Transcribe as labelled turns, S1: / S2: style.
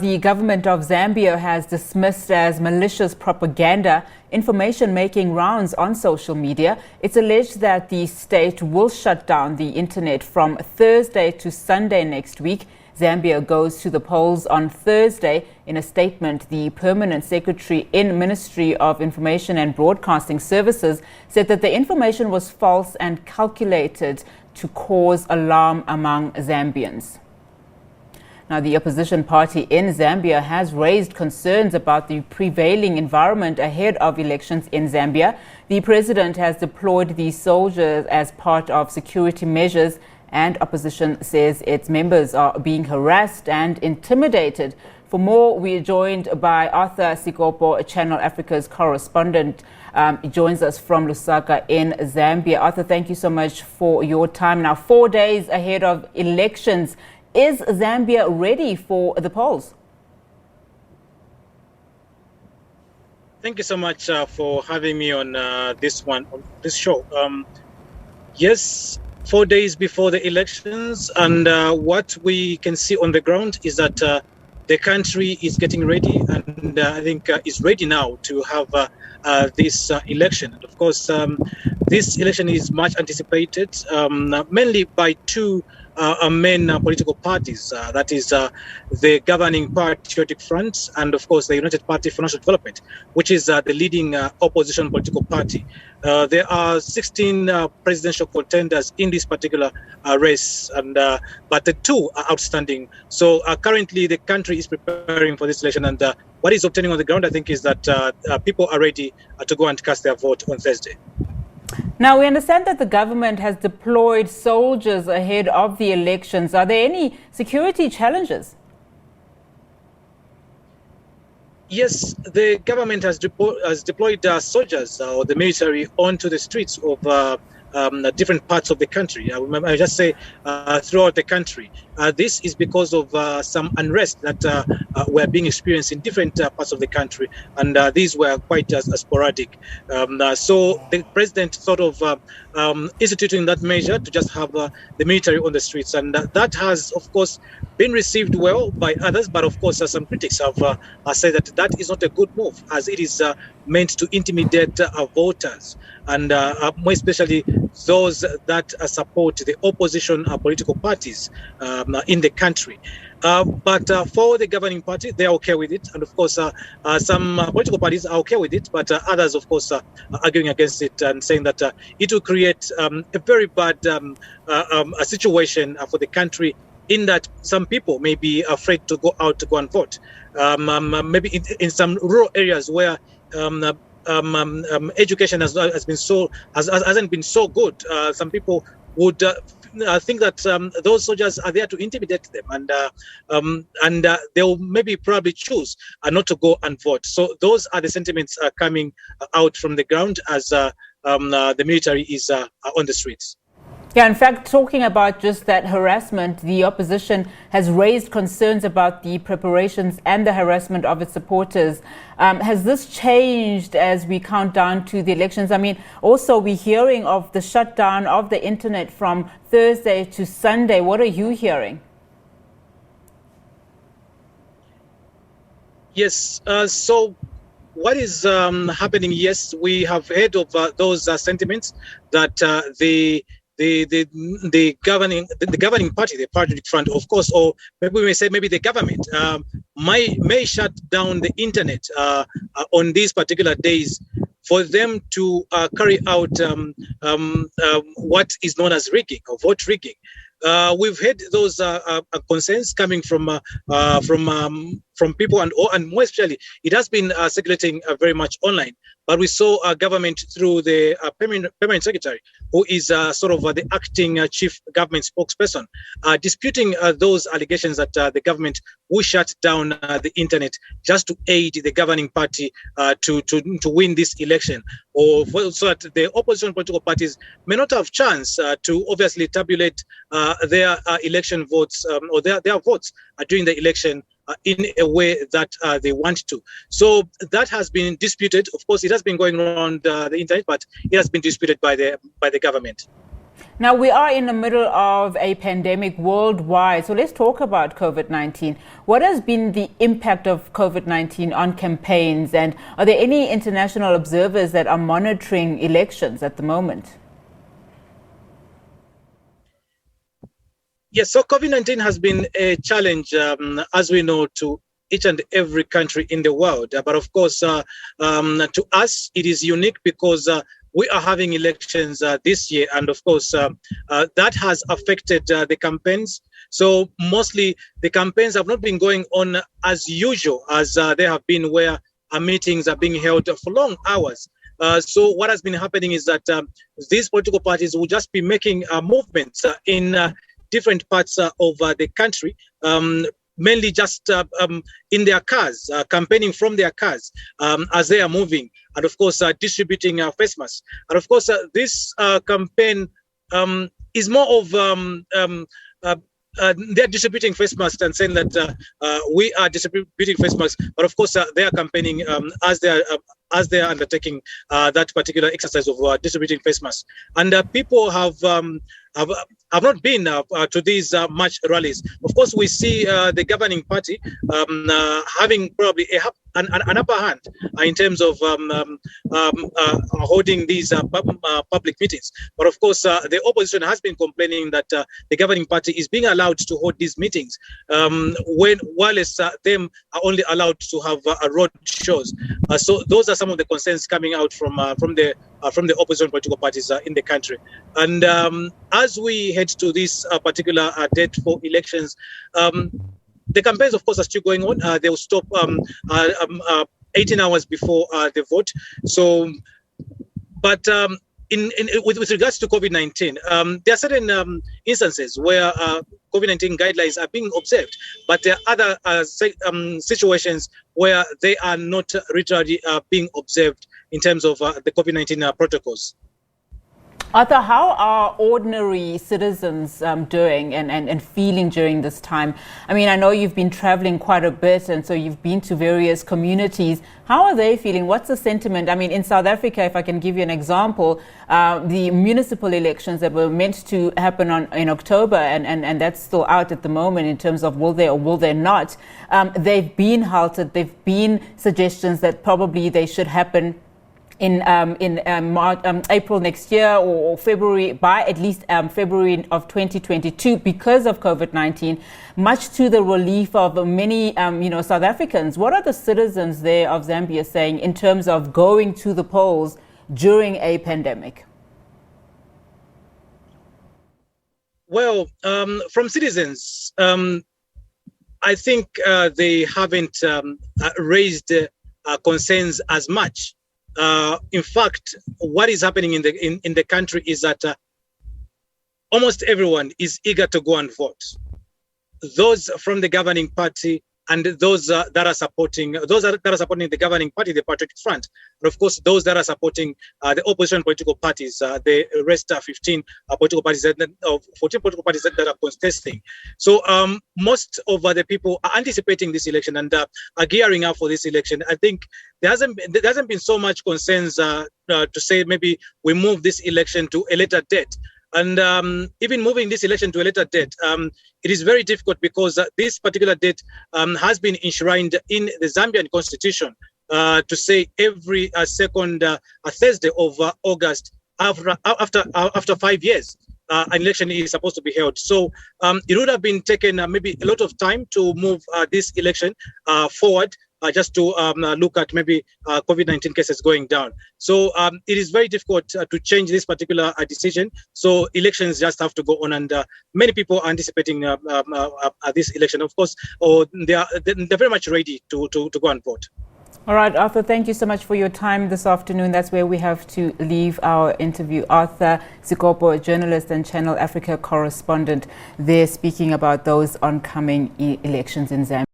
S1: The government of Zambia has dismissed as malicious propaganda information making rounds on social media. It's alleged that the state will shut down the internet from Thursday to Sunday next week. Zambia goes to the polls on Thursday. In a statement, the permanent secretary in Ministry of Information and Broadcasting Services said that the information was false and calculated to cause alarm among Zambians. Now, the opposition party in Zambia has raised concerns about the prevailing environment ahead of elections in Zambia. The president has deployed the soldiers as part of security measures, and opposition says its members are being harassed and intimidated. For more, we are joined by Arthur Sikopo, Channel Africa's correspondent. He joins us from Lusaka in Zambia. Arthur, thank you so much for your time. Now, 4 days ahead of elections, is Zambia ready for the polls?
S2: Thank you so much for having me on this show. Yes, 4 days before the elections, and what we can see on the ground is that the country is getting ready, and I think is ready now to have this election. And of course, this election is much anticipated, mainly by two main political parties, that is the governing Patriotic Front and of course the United Party for National Development, which is the leading opposition political party. There are 16 presidential contenders in this particular race, and but the two are outstanding. So currently the country is preparing for this election, and what is obtaining on the ground, I think, is that people are ready to go and cast their vote on Thursday.
S1: Now, we understand that the government has deployed soldiers ahead of the elections. Are there any security challenges?
S2: Yes, the government has deployed soldiers or the military onto the streets of different parts of the country. I just say throughout the country. This is because of some unrest that were being experienced in different parts of the country, and these were quite sporadic. So the president thought of instituting that measure to just have the military on the streets, and that has, of course, been received well by others. But of course, some critics have said that that is not a good move, as it is meant to intimidate voters, and more especially those that support the opposition political parties in the country. But for the governing party, they are okay with it. And of course, some political parties are okay with it, but others, of course, are arguing against it and saying that it will create a very bad a situation for the country, in that some people may be afraid to go out to go and vote. Maybe in some rural areas where education hasn't been so good. Some people would think that those soldiers are there to intimidate them, and they will maybe probably choose not to go and vote. So those are the sentiments coming out from the ground as the military is on the streets.
S1: Yeah, in fact, talking about just that harassment, the opposition has raised concerns about the preparations and the harassment of its supporters. Has this changed as we count down to the elections? I mean, also we're hearing of the shutdown of the internet from Thursday to Sunday. What are you hearing? Yes,
S2: so what is happening? Yes, we have heard of those sentiments that the governing party, the Patriotic Front, of course, or maybe we may say maybe the government may shut down the internet on these particular days for them to carry out what is known as rigging or vote rigging. We've heard those concerns coming from people, and more especially, it has been circulating very much online. But we saw government through the permanent secretary, who is sort of the acting chief government spokesperson, disputing those allegations that the government will shut down the internet just to aid the governing party to win this election, or so that the opposition political parties may not have chance to obviously tabulate their election votes or their votes during the election in a way that they want to. So that has been disputed. Of course, it has been going around the internet, but it has been disputed by the government.
S1: Now, we are in the middle of a pandemic worldwide, so let's talk about COVID-19. What has been the impact of COVID-19 on campaigns, and are there any international observers that are monitoring elections at the moment?
S2: Yes, so COVID-19 has been a challenge, as we know, to each and every country in the world. But of course, to us, it is unique because we are having elections this year. And of course, that has affected the campaigns. So mostly the campaigns have not been going on as usual as they have been, where meetings are being held for long hours. So what has been happening is that these political parties will just be making movements in different parts of the country, mainly just in their cars, campaigning from their cars as they are moving, and of course distributing face masks. And of course this campaign is more of they're distributing face masks and saying that we are distributing face masks, but of course they are campaigning as they are undertaking that particular exercise of distributing face masks. And people have not been to these much rallies. Of course, we see the governing party having probably an upper hand in terms of holding these public meetings. But of course, the opposition has been complaining that the governing party is being allowed to hold these meetings, whilst them are only allowed to have road shows. So those are some of the concerns coming out from the opposition political parties in the country. And as we head to this particular date for elections, the campaigns, of course, are still going on. They will stop 18 hours before the vote. So, but with regards to COVID-19, there are certain instances where COVID-19 guidelines are being observed, but there are other situations where they are not literally being observed in terms of the COVID-19 protocols.
S1: Arthur, how are ordinary citizens doing and feeling during this time? I mean, I know you've been traveling quite a bit, and so you've been to various communities. How are they feeling? What's the sentiment? I mean, in South Africa, if I can give you an example, the municipal elections that were meant to happen in October, and that's still out at the moment in terms of will they or will they not, they've been halted. They've been suggestions that probably they should happen in April next year or February, by at least February of 2022 because of COVID-19, much to the relief of many South Africans. What are the citizens there of Zambia saying in terms of going to the polls during a pandemic?
S2: Well, from citizens, I think they haven't raised concerns as much. In fact, what is happening in the country is that almost everyone is eager to go and vote. Those from the governing party and those that are supporting the governing party, the Patriotic Front, and of course those that are supporting the opposition political parties, the rest 15 political parties, 14 political parties that are contesting. So most of the people are anticipating this election and are gearing up for this election. I think there hasn't been so much concerns to say maybe we move this election to a later date. And even moving this election to a later date, it is very difficult because this particular date has been enshrined in the Zambian constitution to say every second Thursday of August after 5 years. An election is supposed to be held. So it would have been taken maybe a lot of time to move this election forward, just to look at maybe COVID-19 cases going down. So it is very difficult to change this particular decision. So elections just have to go on, and many people are anticipating this election. Of course, they're very much ready to go and vote.
S1: All right, Arthur, thank you so much for your time this afternoon. That's where we have to leave our interview. Arthur Sikopo, a journalist and Channel Africa correspondent, there speaking about those oncoming elections in Zambia.